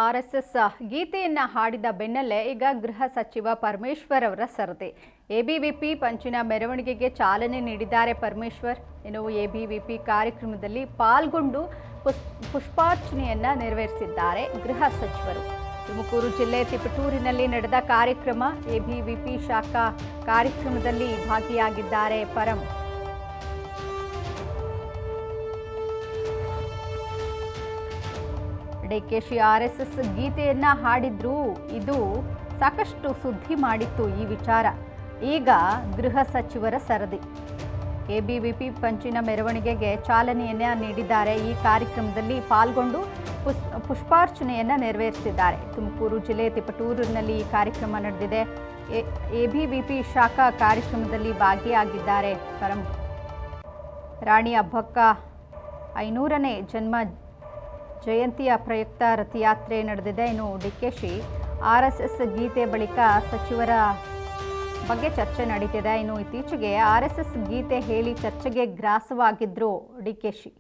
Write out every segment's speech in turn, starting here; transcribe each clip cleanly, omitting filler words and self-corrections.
RSS ಗೀತೆಯನ್ನ ಹಾಡಿದ ಬೆನ್ನಲ್ಲೇ ಈಗ ಗೃಹ ಸಚಿವ ಪರಮೇಶ್ವರ್ ಅವರ ಸರದಿ. ಎಬಿವಿಪಿ ಪಂಚಿನ ಮೆರವಣಿಗೆಗೆ ಚಾಲನೆ ನೀಡಿದ್ದಾರೆ ಪರಮೇಶ್ವರ್. ಇನ್ನು ಎಬಿವಿಪಿ ಕಾರ್ಯಕ್ರಮದಲ್ಲಿ ಪಾಲ್ಗೊಂಡು ಪುಷ್ಪಾರ್ಚನೆಯನ್ನ ನೆರವೇರಿಸಿದ್ದಾರೆ ಗೃಹ ಸಚಿವರು. ತುಮಕೂರು ಜಿಲ್ಲೆ ತಿಪಟೂರಿನಲ್ಲಿ ನಡೆದ ಕಾರ್ಯಕ್ರಮ, ಎಬಿವಿಪಿ ಶಾಖಾ ಕಾರ್ಯಕ್ರಮದಲ್ಲಿ ಭಾಗಿಯಾಗಿದ್ದಾರೆ ಪರಂ. ಡಿಕೆಶಿ ಆರ್ಎಸ್ಎಸ್ ಗೀತೆಯನ್ನ ಹಾಡಿದ್ರು, ಇದು ಸಾಕಷ್ಟು ಸುದ್ದಿ ಮಾಡಿತ್ತು ಈ ವಿಚಾರ. ಈಗ ಗೃಹ ಸಚಿವರ ಸರದಿ. ಎಬಿವಿಪಿ ಪಂಚಿನ ಮೆರವಣಿಗೆಗೆ ಚಾಲನೆಯನ್ನ ನೀಡಿದ್ದಾರೆ. ಈ ಕಾರ್ಯಕ್ರಮದಲ್ಲಿ ಪಾಲ್ಗೊಂಡು ಪುಷ್ಪಾರ್ಚನೆಯನ್ನ ನೆರವೇರಿಸಿದ್ದಾರೆ. ತುಮಕೂರು ಜಿಲ್ಲೆ ತಿಪಟೂರಿನಲ್ಲಿ ಈ ಕಾರ್ಯಕ್ರಮ ನಡೆದಿದೆ. ಎಬಿವಿಪಿ ಶಾಖಾ ಕಾರ್ಯಕ್ರಮದಲ್ಲಿ ಭಾಗಿಯಾಗಿದ್ದಾರೆ ಪರಂ. ರಾಣಿ ಅಬ್ಬಕ್ಕ 500ನೇ ಜನ್ಮ ಜಯಂತಿಯ ಪ್ರಯುಕ್ತ ರಥಯಾತ್ರೆ ನಡೆದಿದೆ. ಇನ್ನು ಡಿಕೆಶಿ ಆರ್ಎಸ್ಎಸ್ ಗೀತೆ ಬಳಿಕ ಸಚಿವರ ಬಗ್ಗೆ ಚರ್ಚೆ ನಡೀತಿದೆ. ಇನ್ನು ಇತ್ತೀಚೆಗೆ ಆರ್ಎಸ್ಎಸ್ ಗೀತೆ ಹೇಳಿ ಚರ್ಚೆಗೆ ಗ್ರಾಸವಾಗಿದ್ರು ಡಿಕೆಶಿ.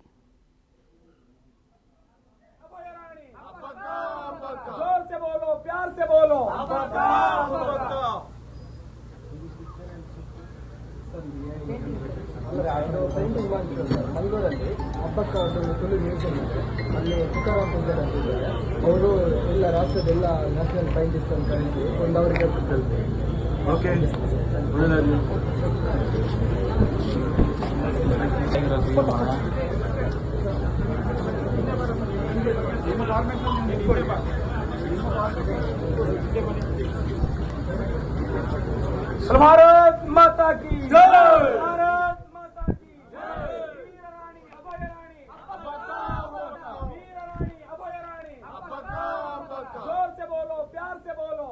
ಮಂಗಳೂರಲ್ಲಿ ಹಬ್ಬಕ್ಕ ಒಂದು ಫುಲ್ ಮ್ಯೂಸಿಯಂ ಇದೆ. ಅಲ್ಲಿ ತುಕಾರಾಮ್ ಪೂಜಾರಿ ಅಂತಿದ್ದಾರೆ. ಅವರು ಎಲ್ಲ ರಾಷ್ಟ್ರದ ಎಲ್ಲ ನ್ಯಾಷನಲ್ ಸೈಂಟಿಸ್ಟ್ ಅಂತ ಕಳಿಸಿ ಒಂದು ಅವರಿಗೆ ಕಲಿತು. ಓಕೆ, भारत माता की जय, भारत माता की जय, वीर रानी अभय रानी, वीर रानी अभय रानी, जोर से बोलो, प्यार से बोलो.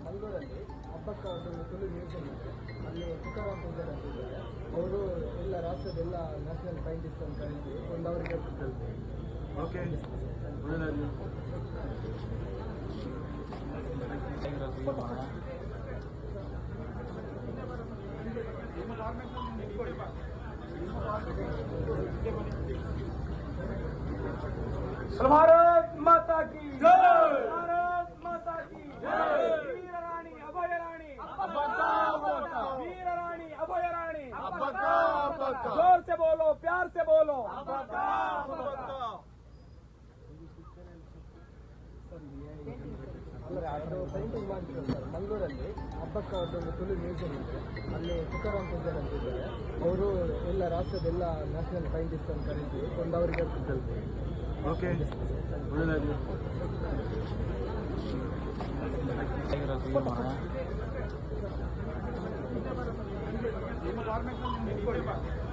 ಮಂಗಳೂರಲ್ಲಿ ಹಬ್ಬಕ್ಕ ಒಂದು ಫುಲ್ ಮ್ಯೂಸಿಯಂ ಇದೆ. ಅಲ್ಲಿ ತುಕಾರಾಮ್ ಪೂಜಾರಿ ಅಂತಿದ್ದಾರೆ. ಅವರು ಎಲ್ಲ ರಾಷ್ಟ್ರದ ಎಲ್ಲ ನ್ಯಾಷನಲ್ ಸೈಂಟಿಸ್ಟ್ ಅಂತ ಕಳಿಸಿ ಒಂದು ಅವರಿಗೆ ಕಲಿತು. ಓಕೆ, भारत माता की जय, भारत माता की जय, वीर रानी अभय रानी, वीर रानी अभय रानी, जोर से बोलो, प्यार से बोलो. ಮಂಗಳೂರಲ್ಲಿ ಹಬ್ಬಕ್ಕ ಒಂದು ಫುಲ್ ಮ್ಯೂಸಿಯಂ ಇದೆ. ಅಲ್ಲಿ ತುಕಾರಾಮ್ ಪೂಜಾರಿ ಅಂತಿದ್ದಾರೆ. ಅವರು ಎಲ್ಲ ರಾಷ್ಟ್ರದ ಎಲ್ಲ ನ್ಯಾಷನಲ್ ಸೈಂಟಿಸ್ಟ್ ಅಂತ ಕಳಿಸಿ ಒಂದು ಅವರಿಗೆ ಕಲಿತು. ಓಕೆ, ಒಳ್ಳೆಯದು.